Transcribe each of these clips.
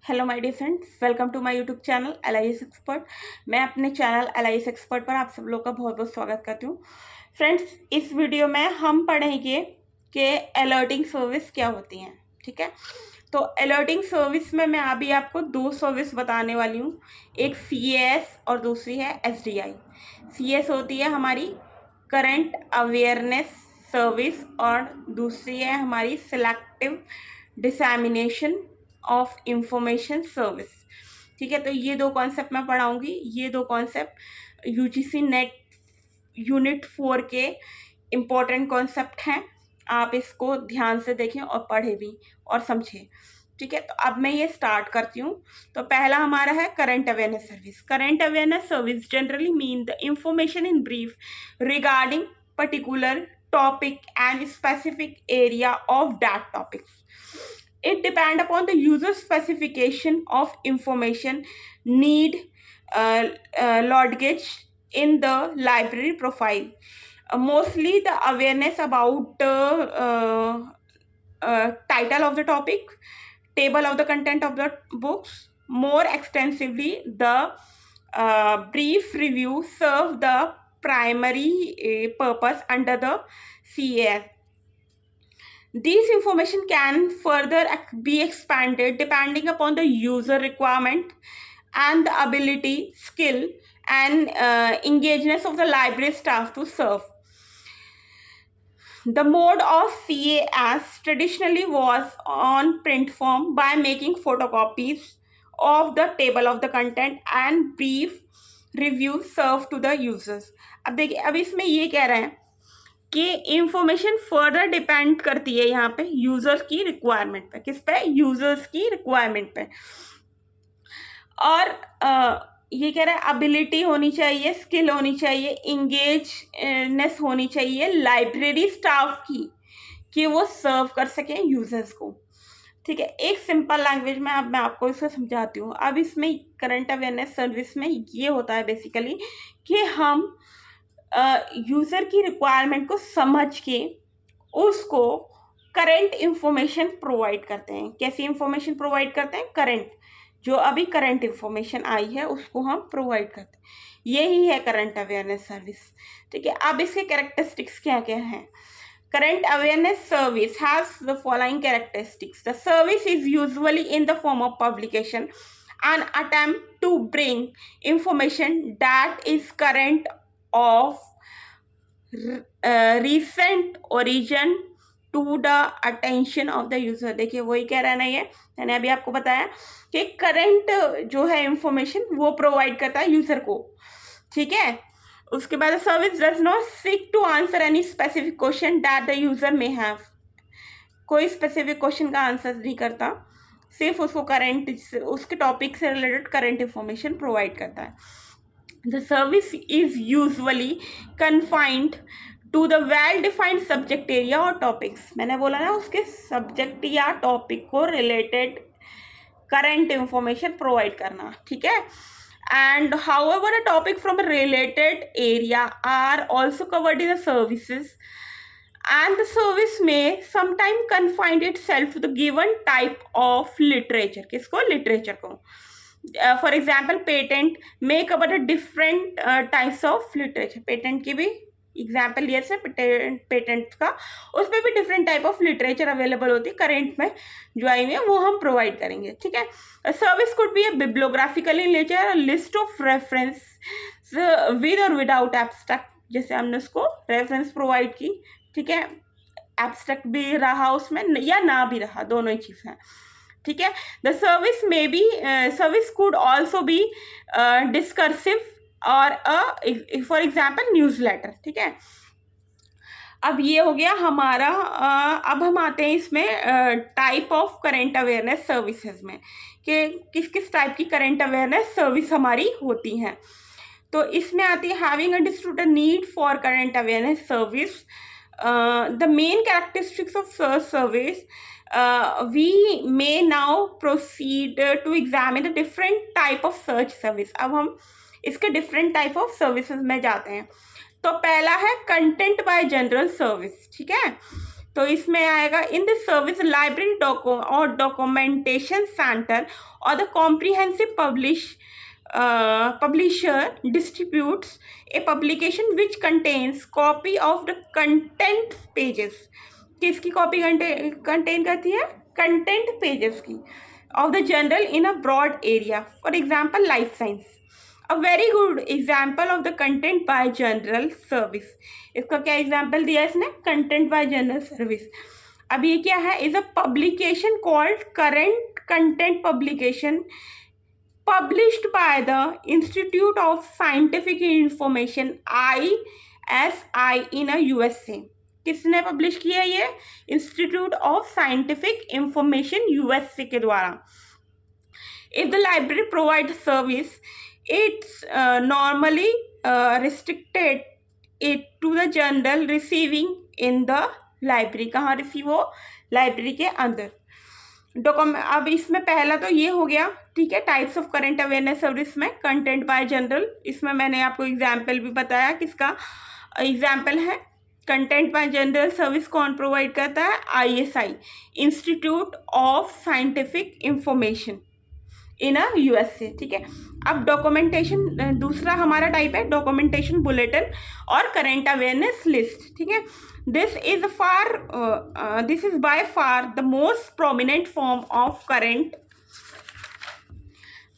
Hello my dear friends, welcome to my YouTube channel LIS expert. मैं अपने channel LIS expert पर आप सब लोग का बहुत बहुत स्वागत करती हूँ। फ्रेंड्स, इस वीडियो में हम पढ़ेंगे कि अलर्टिंग सर्विस क्या होती हैं। ठीक है, तो अलर्टिंग सर्विस में मैं अभी आपको दो सर्विस बताने वाली हूँ। एक CAS और दूसरी है SDI। CAS होती है हमारी करंट अवेयरनेस सर्विस और दूसरी है हमारी सिलेक्टिव डिसैमिनेशन ऑफ इंफॉर्मेशन सर्विस। ठीक है, तो ये दो कॉन्सेप्ट मैं पढ़ाऊंगी। ये दो कॉन्सेप्ट UGC नेट यूनिट 4 के इम्पोर्टेंट कॉन्सेप्ट हैं। आप इसको ध्यान से देखें और पढ़े भी और समझें। ठीक है, तो अब मैं ये स्टार्ट करती हूँ। तो पहला हमारा है current awareness service. Current awareness service generally mean the information in brief regarding particular topic and specific area of that topic. It depends upon the user specification of information need lodged in the library profile. Mostly the awareness about title of the topic, table of the content of the books. More extensively, the brief review serve the primary purpose under the CAS. These information can further be expanded depending upon the user requirement and the ability, skill, and engageness of the library staff to serve. The mode of CAS traditionally was on print form by making photocopies of the table of the content and brief review served to the users. अब देखिए, अब इसमें ये कह रहे हैं कि information further depend करती है यहाँ पे यूजर्स की रिक्वायरमेंट पे। किस पे? यूजर्स की रिक्वायरमेंट पे। और ये कह रहा है एबिलिटी होनी चाहिए, स्किल होनी चाहिए, इंगेजनेस होनी चाहिए लाइब्रेरी स्टाफ की कि वो सर्व कर सकें यूजर्स को। ठीक है, एक सिंपल लैंग्वेज में अब मैं आपको इसको समझाती हूँ। अब इसमें करंट अवेयरनेस सर्विस में ये होता है बेसिकली कि हम यूज़र की रिक्वायरमेंट को समझ के उसको करंट इंफॉर्मेशन प्रोवाइड करते हैं। कैसी इंफॉर्मेशन प्रोवाइड करते हैं? करंट, जो अभी करंट इंफॉर्मेशन आई है उसको हम प्रोवाइड करते हैं। यही है करंट अवेयरनेस सर्विस। ठीक है, अब इसके कैरेक्टरिस्टिक्स क्या क्या हैं? Current awareness service has the following characteristics. The service is usually in the form of publication, an attempt to bring information that is current of recent origin to the attention of the user. देखिए, वही कह रहा है ना, ये मैंने अभी आपको बताया कि करंट जो है इंफॉर्मेशन वो प्रोवाइड करता है यूजर को। ठीक है, उसके बाद service does not seek to answer any specific question that the user may have. कोई स्पेसिफिक क्वेश्चन का आंसर नहीं करता, सिर्फ उसको करंट, उसके टॉपिक से रिलेटेड करंट इंफॉर्मेशन प्रोवाइड करता है। The service is usually confined to the well defined subject area और टॉपिक्स। मैंने बोला ना, उसके सब्जेक्ट या टॉपिक को रिलेटेड करंट इंफॉर्मेशन प्रोवाइड करना। ठीक है, and however a topic from a related area are also covered in the services, and the service may sometime confine itself to the given type of literature. किसको? Literature को। For example, patent may cover the different types of literature. Patent की भी example लिया से patent का, उसमें भी different type of literature available होती है। करेंट में जो आई हुई है वो हम प्रोवाइड करेंगे। ठीक है, service could be a bibliographical in nature, list of reference with और विदाउट एब्स्ट्रैक्ट। जैसे हमने उसको रेफरेंस प्रोवाइड की, ठीक है, एब्स्ट्रैक्ट भी रहा उसमें या ना भी रहा, दोनों ही चीज़ हैं। ठीक है, the service may be, service could also be discursive और फॉर एग्जाम्पल न्यूज़ लेटर। ठीक है, अब ये हो गया हमारा। अब हम आते हैं इसमें type of current awareness services में कि किस किस टाइप की करेंट अवेयरनेस सर्विस हमारी होती हैं। तो इसमें आती है having understood the need for current awareness service, the main characteristics of service. We may now proceed to examine the different type of search service. अब हम इसके डिफरेंट टाइप ऑफ सर्विसेज में जाते हैं। तो पहला है कंटेंट बाय जनरल सर्विस। ठीक है, तो इसमें आएगा इन दिस सर्विस लाइब्रेरी और डॉक्यूमेंटेशन सेंटर और the comprehensive publisher distributes a publication which contains copy of the content pages. किसकी कॉपी कंटेन करती है? कंटेंट पेजेस की of the journal in a broad area. For example, life science. A very good example of the content by journal service. इसका क्या example दिया इसने? Content bye journal service. अब ये क्या है? Is a publication called current content publication published by the Institute of Scientific Information ISI in a USA. किसने publish किया ये? Institute of scientific information USA के द्वारा. If the library provide service it's normally restricted it to the journal receiving in the library. कहाँ receive हो? Library के अंदर. अब इसमें पहला तो ये हो गया, ठीक है, types of current awareness service में कंटेंट बाय जनरल. इसमें मैंने आपको एग्जाम्पल भी बताया. किसका एग्जाम्पल है? कंटेंट बाय जनरल सर्विस कौन प्रोवाइड करता है? ISI, institute of scientific information in a USA. ठीक है. अब डॉक्यूमेंटेशन दूसरा हमारा टाइप है डॉक्यूमेंटेशन बुलेटिन और करंट अवेयरनेस लिस्ट. ठीक है. This is by far the most prominent form of current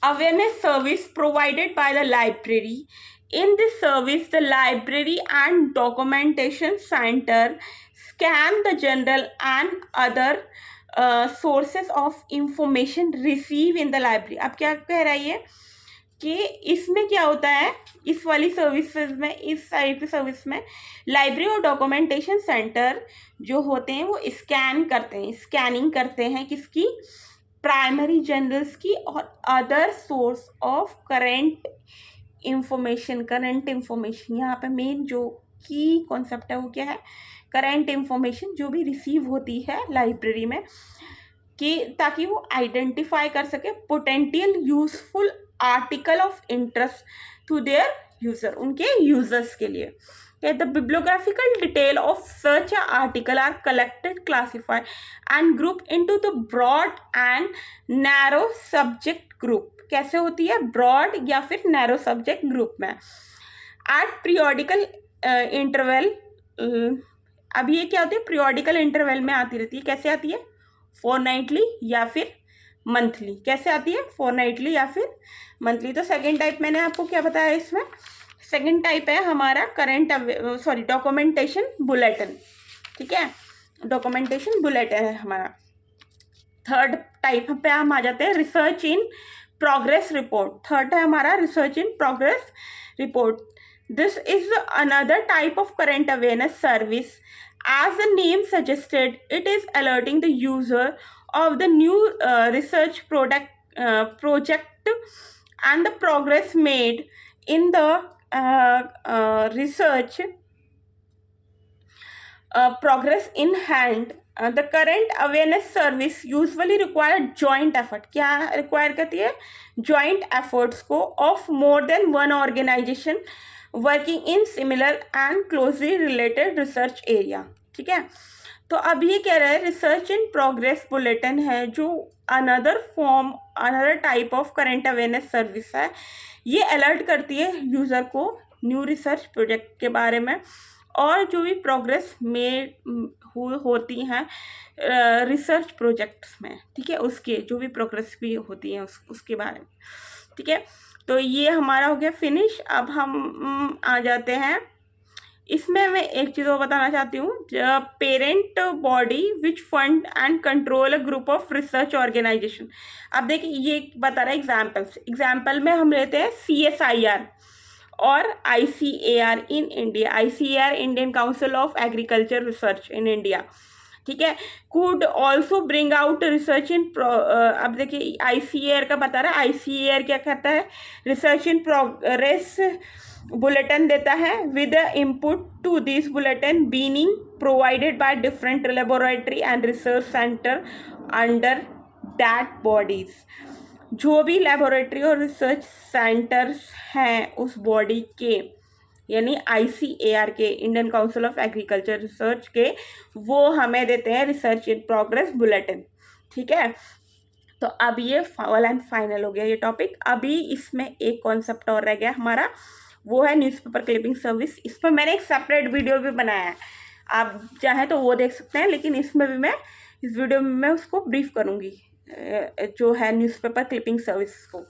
awareness service provided by the library. In this service, the library and documentation center scan the journal and other sources of information received in the library. अब क्या कह रहा है ये कि इसमें क्या होता है? इस वाली सर्विसेज में, इस साइड की सर्विस में लाइब्रेरी और डॉक्यूमेंटेशन सेंटर जो होते हैं वो स्कैनिंग करते हैं किसकी? प्राइमरी जर्नल्स की और other source of current information. यहाँ पे मेन जो की कॉन्सेप्ट है वो क्या है? करंट इंफॉर्मेशन जो भी रिसीव होती है लाइब्रेरी में, कि ताकि वो आइडेंटिफाई कर सके potential useful article of interest to their user, उनके यूजर्स के लिए. The bibliographical detail of such an article are collected, classified and grouped into the broad and narrow subject group. कैसे होती है? broad या फिर narrow subject group में. At periodical interval, अब ये क्या होती है? periodical interval में आती रहती है. कैसे आती है? fortnightly या फिर मंथली. कैसे आती है? fortnightly या फिर मंथली. तो सेकेंड टाइप मैंने आपको क्या बताया इसमें? सेकेंड टाइप है हमारा डॉक्यूमेंटेशन बुलेटिन. ठीक है, डॉक्यूमेंटेशन बुलेटिन है हमारा. थर्ड टाइप पे हम आ जाते हैं research in progress report. Third है हमारा research in progress report. This is another type of current awareness service. As the name suggested, it is alerting the user of the new research project and the progress made in the research progress in hand. The current awareness service usually require joint effort. क्या require करती है? joint efforts को of more than one organization working in similar and closely related research area. ठीक है. तो अब ये कह रहा है रिसर्च इन प्रोग्रेस बुलेटिन है जो another type of current awareness service है. ये अलर्ट करती है यूज़र को न्यू रिसर्च प्रोजेक्ट के बारे में और जो भी प्रोग्रेस में होती हैं रिसर्च प्रोजेक्ट्स में. ठीक है, उसके जो भी प्रोग्रेस भी होती हैं उसके बारे में. ठीक है, तो ये हमारा हो गया फिनिश. अब हम आ जाते हैं इसमें. मैं एक चीज़ और बताना चाहती हूँ. Parent body which fund and control a group of research organisation. अब देखिए ये बता रहा है एग्जाम्पल में हम लेते हैं CSIR और ICAR in India. ICAR Indian council of agriculture research in India. ठीक है, could also bring out research इन अब देखिए ICAR का बता रहा है. ICAR क्या कहता है? रिसर्च इन प्रोग्रेस बुलेटिन देता है with input to this bulletin being provided by different laboratory and research centre under that bodies. जो भी लेबोरेटरी और रिसर्च सेंटर्स हैं उस बॉडी के, यानी ICAR के, Indian council of agriculture research के, वो हमें देते हैं रिसर्च इन प्रोग्रेस बुलेटिन। ठीक है, तो अब ये फुल एंड फाइनल हो गया ये टॉपिक। अभी इसमें एक कॉन्सेप्ट और रह गया हमारा, वो है न्यूज़पेपर क्लिपिंग सर्विस। इस पर मैंने एक सेपरेट वीडियो भी बनाया है, आप चाहें तो वो देख सकते हैं, लेकिन इसमें भी मैं इस वीडियो में मैं उसको ब्रीफ करूँगी जो है न्यूज़पेपर क्लिपिंग सर्विस को।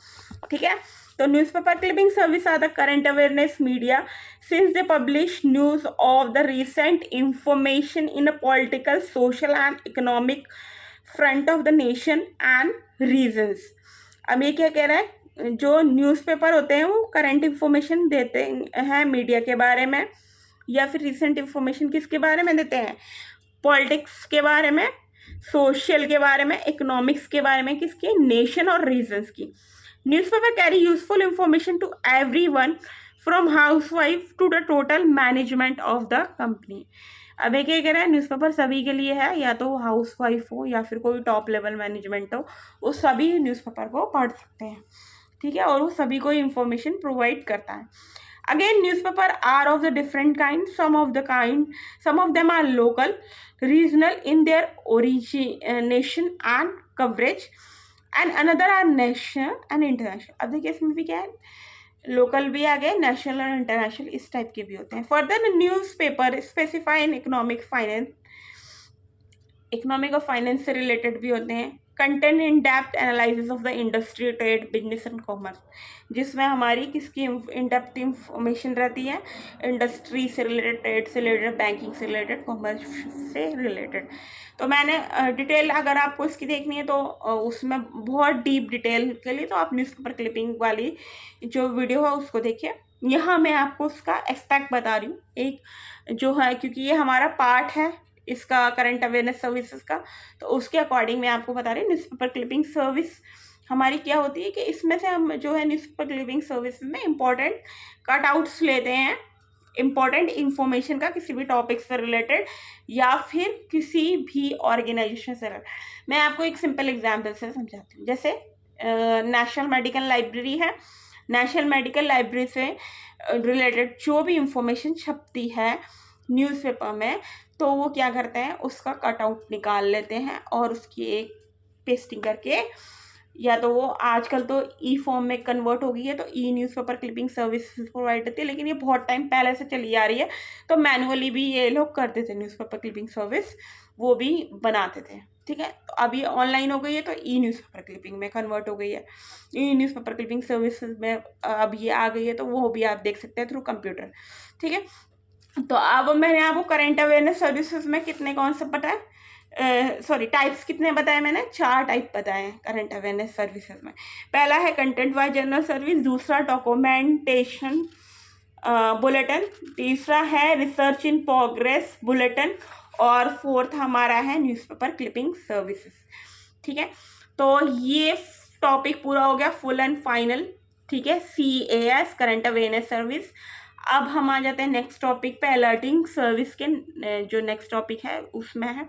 ठीक है, तो newspaper clipping service are the current awareness media since they publish news of the recent information in a political, social and economic front of the nation and regions. अब ये क्या कह रहा है, जो न्यूज़पेपर होते हैं वो करंट इंफॉर्मेशन देते हैं मीडिया के बारे में, या फिर रिसेंट इंफॉर्मेशन किसके बारे में देते हैं, पॉलिटिक्स के बारे में, सोशल के बारे में, इकोनॉमिक्स के बारे में, किसके, नेशन और रीजन्स की। Newspaper carry useful information to everyone from housewife to the total management of the company. अब एक कह रहा है न्यूज़पेपर सभी के लिए है, या तो हाउसवाइफ हो या फिर कोई टॉप लेवल मैनेजमेंट हो, वो सभी न्यूज़पेपर को पढ़ सकते हैं। ठीक है, और वो सभी को इंफॉर्मेशन प्रोवाइड करता है। Again newspaper are of the different kind, some of them are local, regional in their origination and coverage, and another are national and international. अब देखिए इसमें भी क्या है, लोकल भी आ गए, नेशनल और इंटरनेशनल इस टाइप के भी होते हैं। Further newspaper specify in economic और फाइनेंस से रिलेटेड भी होते हैं। Content in depth analysis of the industry, trade, business and commerce, जिसमें हमारी किसकी इन डेप्थ इंफॉर्मेशन रहती है, इंडस्ट्री से रिलेटेड, ट्रेड से रिलेटेड, बैंकिंग से रिलेटेड, कॉमर्स से रिलेटेड। तो मैंने डिटेल अगर आपको इसकी देखनी है तो उसमें बहुत डीप डिटेल के लिए तो आप न्यूज़पेपर क्लिपिंग वाली जो वीडियो है उसको देखिए। यहाँ मैं आपको उसका एस्पेक्ट बता रही हूँ एक जो है, क्योंकि ये हमारा पार्ट है इसका करंट अवेयरनेस सर्विसेज का, तो उसके अकॉर्डिंग मैं आपको बता रही हूँ। न्यूज़पेपर क्लिपिंग सर्विस हमारी क्या होती है कि इसमें से हम जो है न्यूज़पेपर क्लिपिंग सर्विस में इम्पॉर्टेंट कटआउट्स लेते हैं, इम्पॉर्टेंट इंफॉर्मेशन का, किसी भी टॉपिक से रिलेटेड या फिर किसी भी ऑर्गेनाइजेशन से रिलेटेड। मैं आपको एक सिंपल एग्जाम्पल से समझाती हूँ। जैसे नेशनल मेडिकल लाइब्रेरी है, नेशनल मेडिकल लाइब्रेरी से रिलेटेड जो भी इंफॉर्मेशन छपती है न्यूज़पेपर में, तो वो क्या करते हैं, उसका कटआउट निकाल लेते हैं और उसकी एक पेस्टिंग करके, या तो वो आजकल तो ई फॉर्म में कन्वर्ट हो गई है, तो ई न्यूज़पेपर क्लिपिंग सर्विस प्रोवाइड करती है, लेकिन ये बहुत टाइम पहले से चली आ रही है, तो मैनुअली भी ये लोग करते थे न्यूज़पेपर क्लिपिंग सर्विस, वो भी बनाते थे। ठीक है, तो अब ये ऑनलाइन हो गई है, तो ई न्यूज़पेपर क्लिपिंग में कन्वर्ट हो गई है। ई न्यूज़पेपर क्लिपिंग सर्विस में अब ये आ गई है, तो वो भी आप देख सकते हैं थ्रू कंप्यूटर। ठीक है, तो अब मैंने आपको करंट अवेयरनेस सर्विसेज में कितने कॉन्सेप्ट बताए, टाइप्स कितने बताए मैंने, 4 टाइप बताए हैं करंट अवेयरनेस सर्विसेज में। पहला है कंटेंट वाइज जनरल सर्विस, दूसरा डॉक्यूमेंटेशन बुलेटिन, तीसरा है रिसर्च इन प्रोग्रेस बुलेटिन, और फोर्थ हमारा है न्यूज़पेपर क्लिपिंग सर्विसेज। ठीक है, तो ये टॉपिक पूरा हो गया फुल एंड फाइनल। ठीक है, CAS करंट अवेयरनेस सर्विस। अब हम आ जाते हैं नेक्स्ट टॉपिक पे, अलर्टिंग सर्विस के जो नेक्स्ट टॉपिक है उसमें है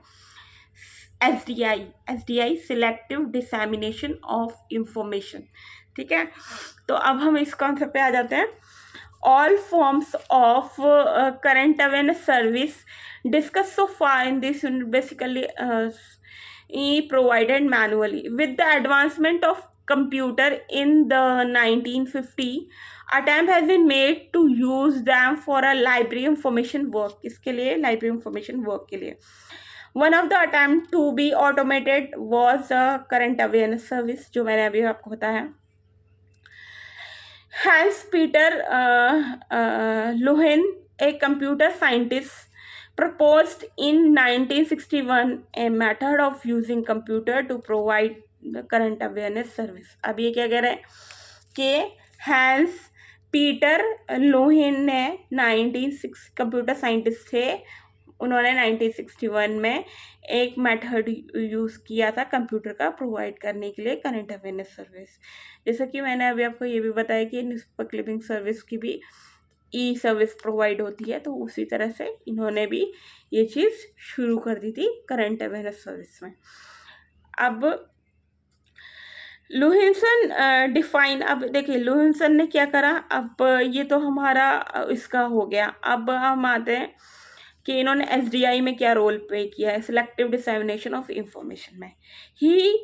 SDI सिलेक्टिव डिसैमिनेशन ऑफ इंफॉर्मेशन। ठीक है, तो अब हम इस कॉन्सेप्ट पे आ जाते हैं। All forms of current awareness service discuss so far in this basically provided manually. With the advancement of computer in the 1950, attempt has been made to use them for a library information work. इसके लिए library information work के लिए one of the attempt to be automated was a current awareness service, जो मैंने अभी आपको बताया। Hans Peter Lewin, a computer scientist, proposed in 1961 a method of using computer to provide the current awareness service. अब ये क्या कह रहे हैं कि हैंस पीटर लोहिन ने 1960 कंप्यूटर साइंटिस्ट थे, उन्होंने 1961 में एक मेथड यूज़ किया था कंप्यूटर का प्रोवाइड करने के लिए करंट अवेयरनेस सर्विस। जैसा कि मैंने अभी आपको ये भी बताया कि न्यूज़पेपर क्लिपिंग सर्विस की भी ई सर्विस प्रोवाइड होती है, तो उसी तरह से इन्होंने भी ये चीज़ शुरू कर दी थी करंट अवेयरनेस सर्विस में। अब लुहिनसन डिफाइन, अब देखिए लुहिनसन ने क्या करा, अब ये तो हमारा इसका हो गया। अब हम आते हैं कि इन्होंने एसडीआई में क्या रोल प्ले किया है सिलेक्टिव डिसेमिनेशन ऑफ इंफॉर्मेशन में। ही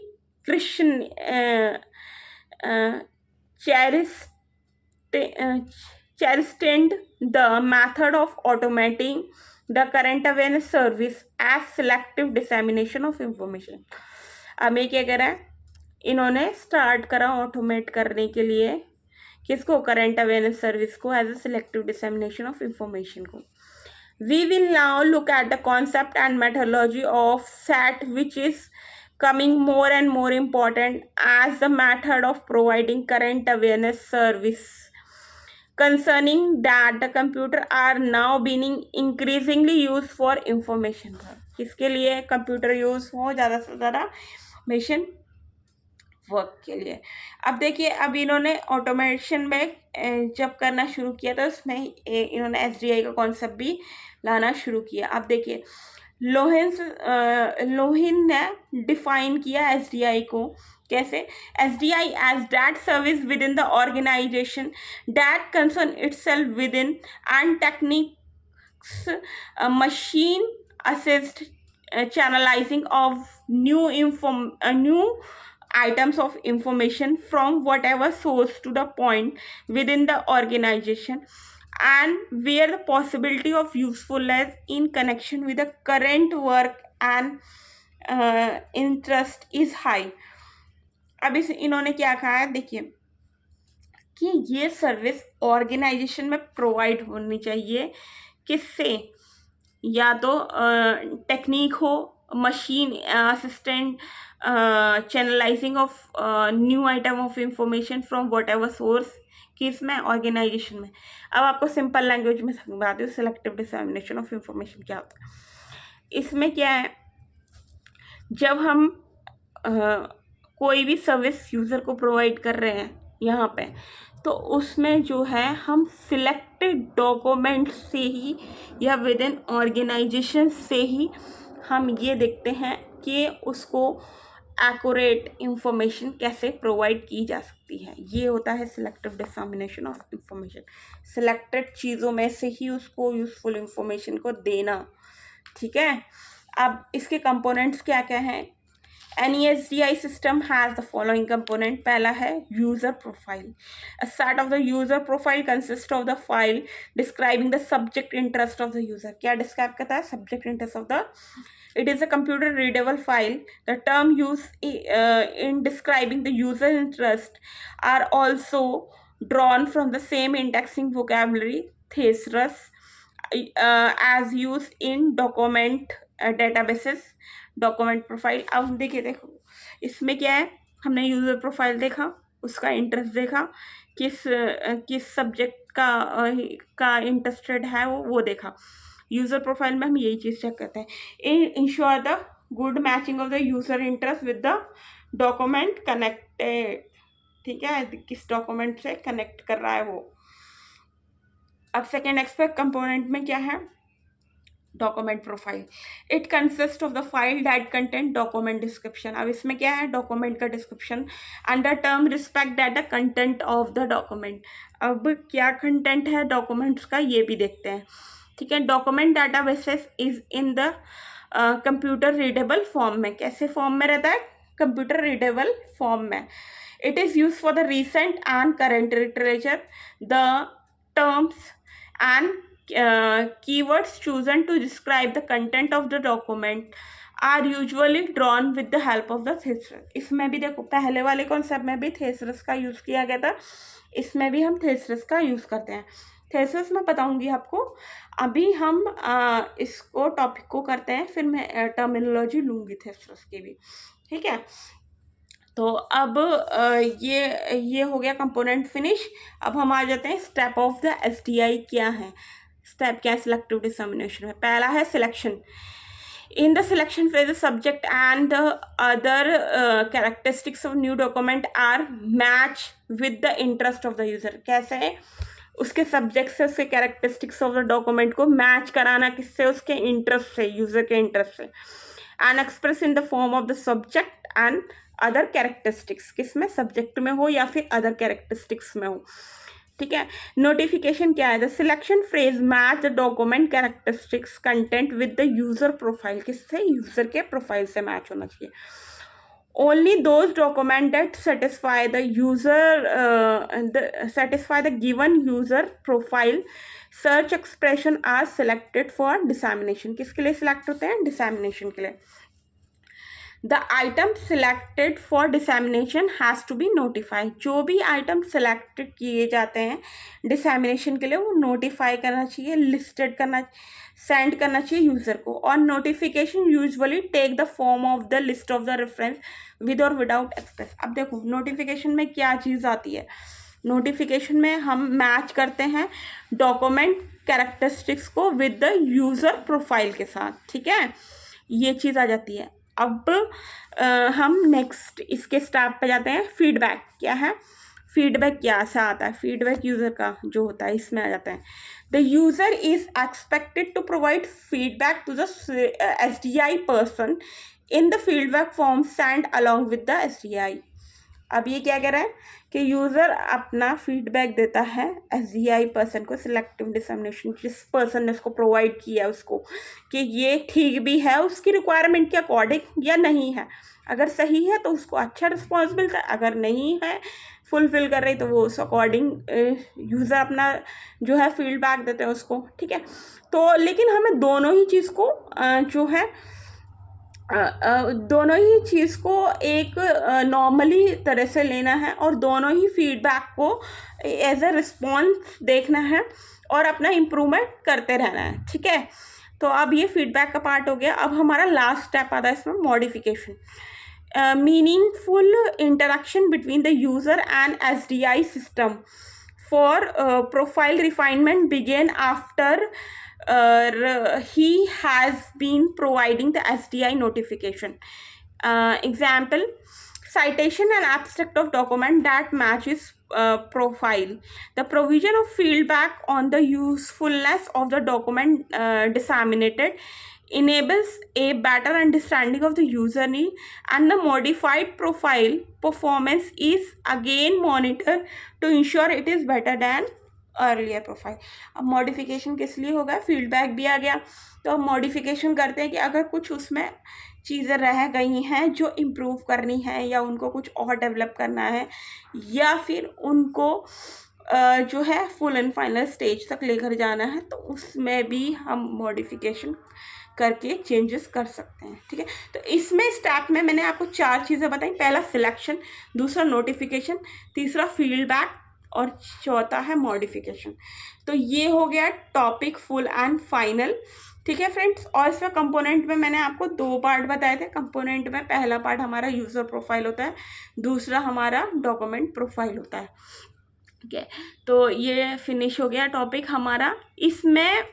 Christian cherished the method of automating the current awareness service as selective dissemination of information। अब ये क्या करा है, इन्होंने स्टार्ट करा ऑटोमेट करने के लिए किसको, करंट अवेयरनेस सर्विस को as a selective dissemination of information को। We will now look at the concept and methodology of SAT, which is coming more and more important as the method of providing current awareness service, concerning that the computer are now being increasingly used for information। किसके लिए computer use हो ज़्यादा से ज़्यादा, information work के लिए। अब देखिए, अब इन्होंने ऑटोमेशन में जब करना शुरू किया तो उसमें इन्होंने एसडीआई का कॉन्सेप्ट भी लाना शुरू किया। अब देखिए लोहिन ने डिफाइन किया एसडीआई को कैसे, SDI as that service within the organization that concern itself within and techniques machine assist channelizing of new items of information from whatever source to the point within the organization, and where the possibility of usefulness in connection with the current work and interest is high। अब इन्होंने क्या कहा है, देखिए कि ये service organisation में provide होनी चाहिए, किससे, या तो टेक्निक हो, machine assistant channelising of new item of information from what ever source, किस में, ऑर्गेनाइजेशन में। अब आपको सिंपल लैंग्वेज में समझा दूँ सिलेक्टिव डिसेमिनेशन ऑफ इंफॉर्मेशन क्या होता है। इसमें क्या है, जब हम कोई भी सर्विस यूज़र को प्रोवाइड कर रहे हैं यहाँ पे, तो उसमें जो है हम सिलेक्टेड डॉक्यूमेंट से ही या विद इन ऑर्गेनाइजेशन से ही हम ये देखते हैं कि उसको एक्यूरेट इंफॉर्मेशन कैसे प्रोवाइड की जा सकती है। ये होता है selective dissemination of information, selected चीज़ों में से ही उसको यूज़फुल इंफॉर्मेशन को देना। ठीक है, अब इसके कंपोनेंट्स क्या क्या हैं। Any SDI system has the following component। पहला है user profile। A set of the user profile consists of the file describing the subject interest of the user। क्या describe करता है, subject interest of the, it is a computer readable file। The term used in describing the user interest are also drawn from the same indexing vocabulary thesaurus as used in document databases। Document profile, अब देखिए, देखो इसमें क्या है, हमने user profile देखा, उसका interest देखा, किस सब्जेक्ट का इंटरेस्टेड है वो देखा। यूज़र प्रोफाइल में हम यही चीज़ चेक करते हैं, ensure the good matching of the user interest with the document connected. ठीक है, किस डॉक्यूमेंट से कनेक्ट कर रहा है वो। अब सेकेंड एक्सपेक्ट कंपोनेंट में क्या है, document profile. It consist of the file that content document description. अब इसमें क्या है, डॉक्यूमेंट का description under term respect that the content of the document. अब क्या कंटेंट है डॉक्यूमेंट्स का, ये भी देखते हैं। ठीक है, document databases is in the computer readable form में। कैसे फॉर्म में रहता है, कंप्यूटर रीडेबल फॉर्म में। It is use for the recent and current literature. The terms and keywords chosen to describe the content of the document are usually drawn with the help of the thesaurus। इसमें भी देखो, पहले वाले concept में भी thesaurus का use किया गया था, इसमें भी हम thesaurus का यूज़ करते हैं। thesaurus मैं बताऊंगी आपको, अभी हम इसको टॉपिक को करते हैं, फिर मैं टर्मिनोलॉजी लूँगी thesaurus की भी। ठीक है, तो अब ये हो गया कंपोनेंट फिनिश। अब हम आ जाते हैं स्टेप ऑफ द एसडीआई क्या है। स्टेप क्या है सिलेक्टिव डिसेमिनेशन में, पहला है selection. In the selection phase the subject and other characteristics of new document are match with the interest of the user. कैसे है, उसके सब्जेक्ट से उसके कैरेक्टरिस्टिक्स ऑफ द डॉक्यूमेंट को मैच कराना, किससे, उसके इंटरेस्ट से, यूजर के इंटरेस्ट से। And express in the form of the subject and other characteristics, किस में, सब्जेक्ट में हो या फिर अदर कैरेक्टरिस्टिक्स में हो, ठीक है। नोटिफिकेशन क्या है, the selection phrase match the document characteristics content with the user profile, किससे, यूजर के प्रोफाइल से मैच होना चाहिए। only those document that satisfy the given user profile search expression are selected for dissemination, किसके लिए select होते हैं, डिसैमिनेशन के लिए। The item selected for dissemination has to be notified, जो भी आइटम सेलेक्टेड किए जाते हैं डिसैमिनेशन के लिए वो नोटिफाई करना चाहिए, लिस्टेड करना, सेंड करना चाहिए यूज़र को। और notification usually take the form of the list of the reference with और विदाउट एक्सप्रेस। अब देखो नोटिफिकेशन में क्या चीज़ आती है, नोटिफिकेशन में हम मैच करते हैं डॉक्यूमेंट कैरेक्टरिस्टिक्स को विद द यूज़र प्रोफाइल के साथ, ठीक है, ये चीज़ आ जाती है। अब हम नेक्स्ट इसके स्टेप पे जाते हैं, फीडबैक क्या है, फीडबैक क्या से आता है, फीडबैक यूज़र का जो होता है इसमें आ जाता है। The user is expected to provide feedback to the SDI person in the feedback form send along with the SDI। अब ये क्या कह रहा है कि यूज़र अपना फीडबैक देता है SDI पर्सन को, सिलेक्टिव डिसएमिनेशन, जिस पर्सन ने उसको प्रोवाइड किया उसको, कि ये ठीक भी है उसकी रिक्वायरमेंट के अकॉर्डिंग या नहीं है। अगर सही है तो उसको अच्छा रिस्पॉन्स मिलता है, अगर नहीं है फुलफिल कर रही तो वो उस अकॉर्डिंग यूज़र अपना जो है फीडबैक देते हैं उसको, ठीक है। तो लेकिन हमें दोनों ही चीज़ को जो है दोनों ही चीज़ को एक नॉर्मली तरह से लेना है और दोनों ही फीडबैक को एज अ रिस्पॉन्स देखना है और अपना इम्प्रूवमेंट करते रहना है, ठीक है। तो अब ये फीडबैक का पार्ट हो गया। अब हमारा लास्ट स्टेप आता है इसमें, modification. Meaningful interaction between the user and SDI system for profile refinement begin after he has been providing the SDI notification. Example, citation and abstract of document that matches profile. The provision of feedback on the usefulness of the document disseminated enables a better understanding of the user need, and the modified profile performance is again monitored to ensure it is better than earlier profile. अब modification किस लिए होगा, feedback भी आ गया तो अब modification करते हैं कि अगर कुछ उसमें चीज़ें रह गई हैं जो इम्प्रूव करनी है या उनको कुछ और डेवलप करना है या फिर उनको जो है फुल एंड फाइनल स्टेज तक लेकर जाना है, तो उसमें भी हम मॉडिफिकेशन करके चेंजेस कर सकते हैं, ठीक है। तो इसमें स्टेप में मैंने आपको 4 चीज़ें बताई, पहला सिलेक्शन, दूसरा नोटिफिकेशन, तीसरा फीडबैक और चौथा है मॉडिफिकेशन। तो ये हो गया टॉपिक फुल एंड फाइनल, ठीक है फ्रेंड्स। और इसमें कंपोनेंट में मैंने आपको 2 पार्ट बताए थे। कंपोनेंट में पहला पार्ट हमारा यूज़र प्रोफाइल होता है, दूसरा हमारा डॉक्यूमेंट प्रोफाइल होता है, ठीक है। तो ये फिनिश हो गया टॉपिक हमारा। इसमें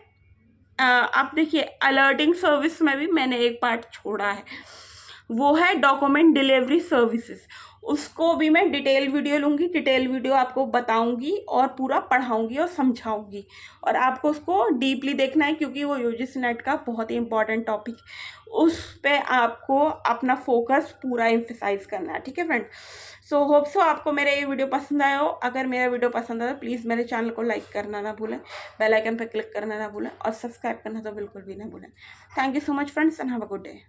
आप देखिए अलर्टिंग सर्विस में भी मैंने एक पार्ट छोड़ा है, वो है डॉक्यूमेंट डिलीवरी सर्विसेज। उसको भी मैं डिटेल वीडियो लूँगी, डिटेल वीडियो आपको बताऊँगी और पूरा पढ़ाऊँगी और समझाऊँगी, और आपको उसको डीपली देखना है क्योंकि वो UGC नेट का बहुत ही इंपॉर्टेंट टॉपिक, उस पे आपको अपना फोकस पूरा एम्फेसाइज करना है, ठीक है फ्रेंड। सो होप सो आपको मेरा ये वीडियो पसंद आया हो। अगर मेरा वीडियो पसंद आया तो प्लीज़ मेरे चैनल को लाइक करना ना भूलें, बेल आइकन पर क्लिक करना ना भूलें और सब्सक्राइब करना तो बिल्कुल भी ना भूलें। Thank you so much friends and have a good day.